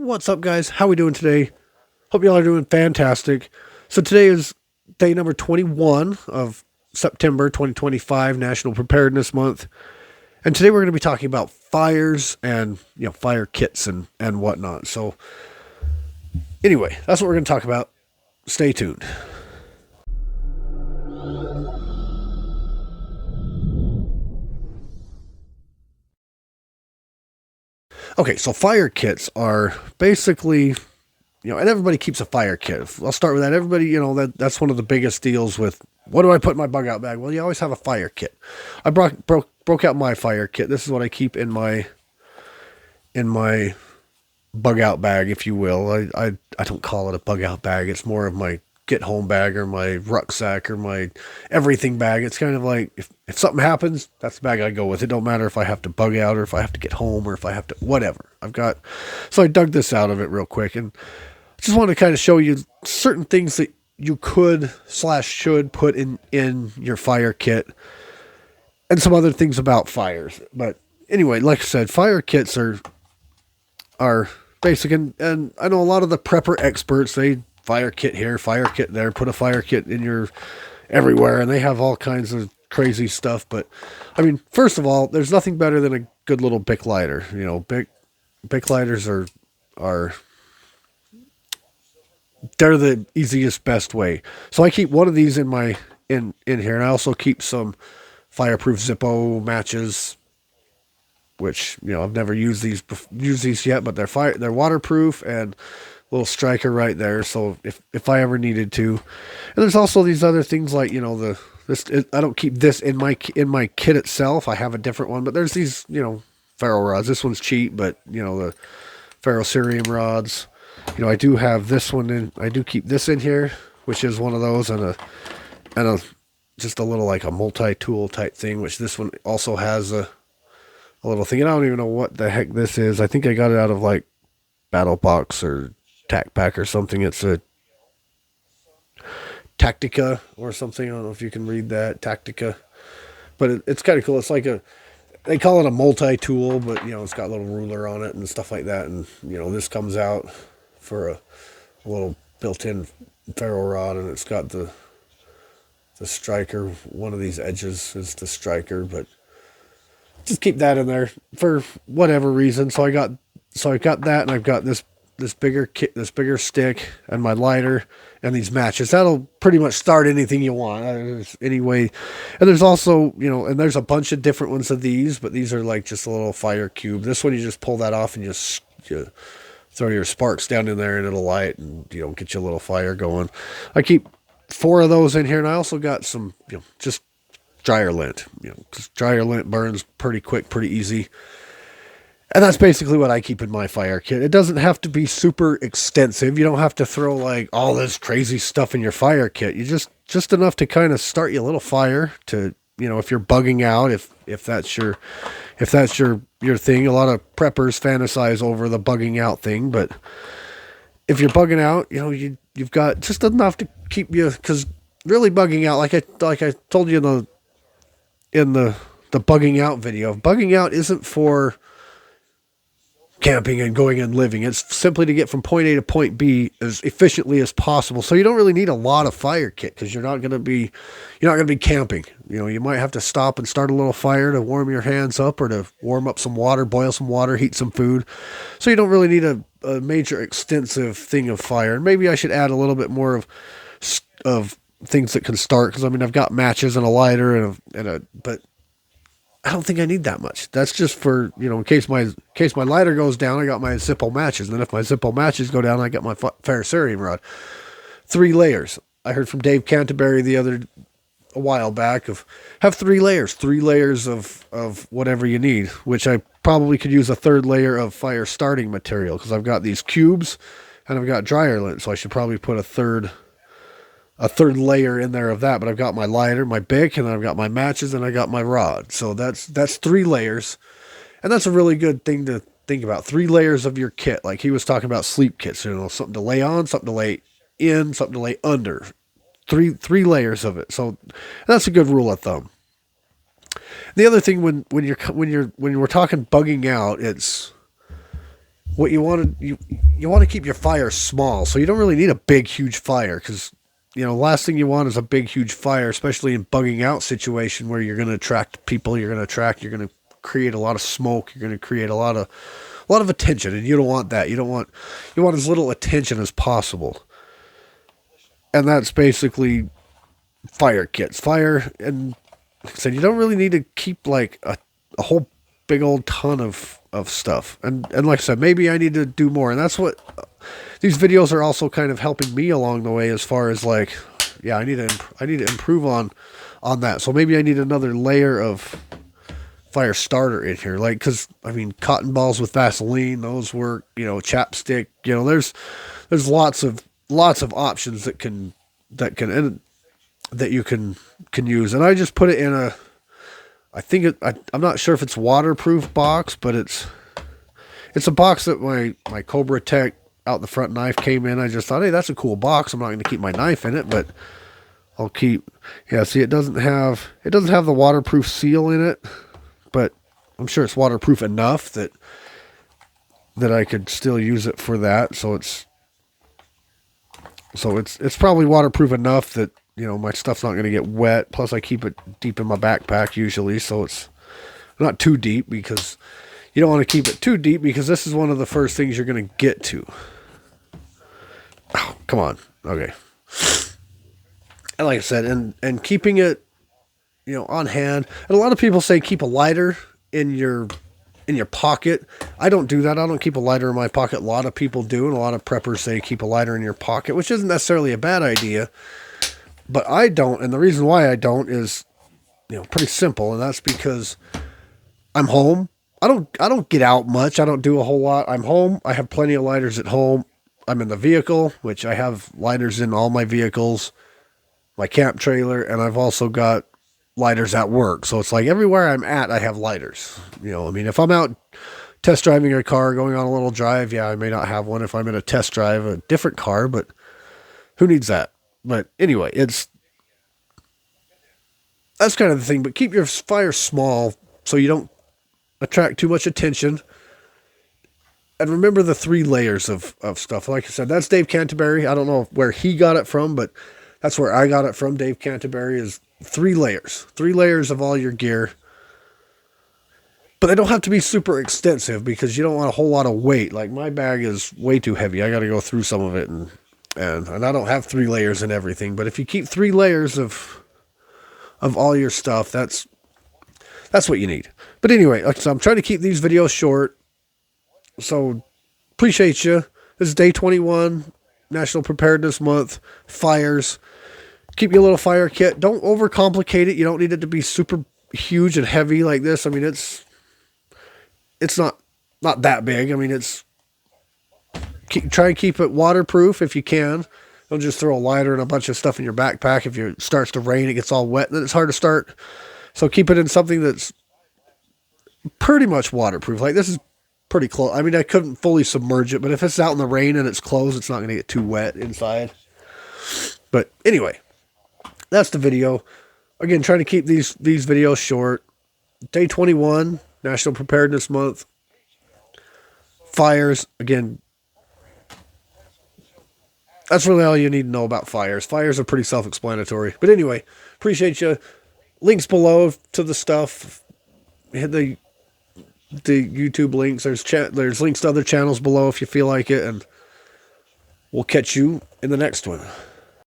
What's up, guys? How we doing today? Hope y'all are doing fantastic. So today is day number 21 of September 2025, National Preparedness Month. And today we're going to be talking about fires and, fire kits and whatnot. So anyway, that's what we're going to talk about. Stay tuned. Okay, so fire kits are basically, and everybody keeps a fire kit. I'll start with that. Everybody, that's one of the biggest deals with what do I put in my bug out bag? Well, you always have a fire kit. I broke out my fire kit. This is what I keep in my bug out bag, if you will. I don't call it a bug out bag. It's more of my get home bag or my rucksack or my everything bag. It's kind of like if something happens, that's the bag I go with. It don't matter if I have to bug out or if I have to get home or if I have to whatever. So I dug this out of it real quick and just want to kind of show you certain things that you could/should put in your fire kit and some other things about fires. But anyway, like I said, fire kits are basic, and I know a lot of the prepper experts, they fire kit here, fire kit there, put a fire kit in your everywhere, and they have all kinds of crazy stuff. But I mean, first of all, there's nothing better than a good little Bic lighter. Bic lighters are they're the easiest, best way. So I keep one of these in here, and I also keep some fireproof Zippo matches, which I've never used these yet, but they're waterproof and little striker right there. So if I ever needed to, and there's also these other things like I don't keep this in my kit itself. I have a different one, but there's these ferro rods. This one's cheap, but the ferrocerium rods. I do have this one in. I do keep this in here, which is one of those, and a just a little like a multi-tool type thing. Which this one also has a little thing. And I don't even know what the heck this is. I think I got it out of like Battle Box or Tac Pack or something. It's a Tactica or something. I don't know if you can read that, Tactica, but it's kind of cool. It's like they call it a multi-tool, but it's got a little ruler on it and stuff like that. And this comes out for a little built-in ferro rod, and it's got the striker. One of these edges is the striker, but just keep that in there for whatever reason. So I got that, and I've got this bigger kit, this bigger stick, and my lighter, and these matches. That'll pretty much start anything you want. Anyway, and there's also, and there's a bunch of different ones of these, but these are like just a little fire cube. This one, you just pull that off and you throw your sparks down in there and it'll light and, get you a little fire going. I keep 4 of those in here, and I also got some, just dryer lint. Because dryer lint burns pretty quick, pretty easy. And that's basically what I keep in my fire kit. It doesn't have to be super extensive. You don't have to throw like all this crazy stuff in your fire kit. You just enough to kind of start you a little fire to, if you're bugging out, if that's your thing. A lot of preppers fantasize over the bugging out thing, but if you're bugging out, you've got just enough to keep you, because really bugging out, like I told you in the bugging out video, bugging out isn't for camping and going and living. It's simply to get from point A to point B as efficiently as possible. So you don't really need a lot of fire kit, because you're not going to be camping. You might have to stop and start a little fire to warm your hands up, or to warm up some water, boil some water, heat some food. So you don't really need a major extensive thing of fire. And maybe I should add a little bit more of things that can start, because I've got matches and a lighter but I don't think I need that much. That's just for, in case my lighter goes down, I got my Zippo matches. And then if my Zippo matches go down, I got my ferrocerium rod. 3 layers. I heard from Dave Canterbury a while back have 3 layers. 3 layers of whatever you need, which I probably could use a 3rd layer of fire starting material, because I've got these cubes and I've got dryer lint. So I should probably put a third layer in there of that. But I've got my lighter, my Bic, and I've got my matches, and I got my rod. So that's 3 layers. And that's a really good thing to think about. 3 layers of your kit. Like he was talking about sleep kits, something to lay on, something to lay in, something to lay under. Three layers of it. So that's a good rule of thumb. The other thing when we're talking bugging out, what you want to keep your fire small, so you don't really need a big huge fire, because last thing you want is a big huge fire, especially in bugging out situation where you're going to attract people, you're going to create a lot of smoke, you're going to create a lot of attention, and you don't want that. You want as little attention as possible. And that's basically fire kits. Fire, and like I said, you don't really need to keep like a whole big old ton of stuff. And like I said, maybe I need to do more. And that's what these videos are also kind of helping me along the way, as far as like, yeah, I need to improve on that. So maybe I need another layer of fire starter in here, like, because I mean, cotton balls with Vaseline, those work. Chapstick. There's lots of options that you can use. And I just put it in a, I'm not sure if it's waterproof box, but it's a box that my Cobra Tech out the front knife came in. I just thought, hey, that's a cool box. I'm not going to keep my knife in it, but I'll keep. Yeah, see, it doesn't have the waterproof seal in it, but I'm sure it's waterproof enough that I could still use it for that. So it's probably waterproof enough that my stuff's not going to get wet. Plus, I keep it deep in my backpack usually, so it's not too deep, because you don't want to keep it too deep, because this is one of the first things you're going to get to. Oh, come on. Okay. And like I said, and keeping it, on hand. And a lot of people say keep a lighter in your pocket. I don't do that. I don't keep a lighter in my pocket. A lot of people do, and a lot of preppers say keep a lighter in your pocket, which isn't necessarily a bad idea. But I don't, and the reason why I don't is, pretty simple, and that's because I'm home. I don't get out much. I don't do a whole lot. I'm home. I have plenty of lighters at home. I'm in the vehicle, which I have lighters in all my vehicles, my camp trailer, and I've also got lighters at work. So it's like everywhere I'm at, I have lighters. If I'm out test driving a car, going on a little drive, yeah, I may not have one. If I'm in a test drive, a different car, but who needs that? But anyway, that's kind of the thing. But keep your fire small so you don't attract too much attention. And remember the 3 layers of stuff. Like I said, that's Dave Canterbury. I don't know where he got it from, but that's where I got it from. Dave Canterbury is 3 layers. 3 layers of all your gear. But they don't have to be super extensive, because you don't want a whole lot of weight. Like, my bag is way too heavy. I got to go through some of it, and I don't have 3 layers and everything. But if you keep 3 layers of all your stuff, that's what you need. But anyway, like I said, I'm trying to keep these videos short. So appreciate you. This is day 21, National Preparedness Month. Fires. Keep your little fire kit. Don't overcomplicate it. You don't need it to be super huge and heavy like this. I mean, it's not that big. I mean, try and keep it waterproof if you can. Don't just throw a lighter and a bunch of stuff in your backpack. If it starts to rain, it gets all wet, then it's hard to start. So keep it in something that's pretty much waterproof. Like, this is pretty close. I mean, I couldn't fully submerge it, but if it's out in the rain and it's closed, it's not going to get too wet inside. But anyway, that's the video. Again, trying to keep these videos short. Day 21, National Preparedness Month. Fires, again, that's really all you need to know about fires. Fires are pretty self-explanatory. But anyway, appreciate you. Links below to the stuff. Hit the YouTube links. There's links to other channels below if you feel like it. And we'll catch you in the next one.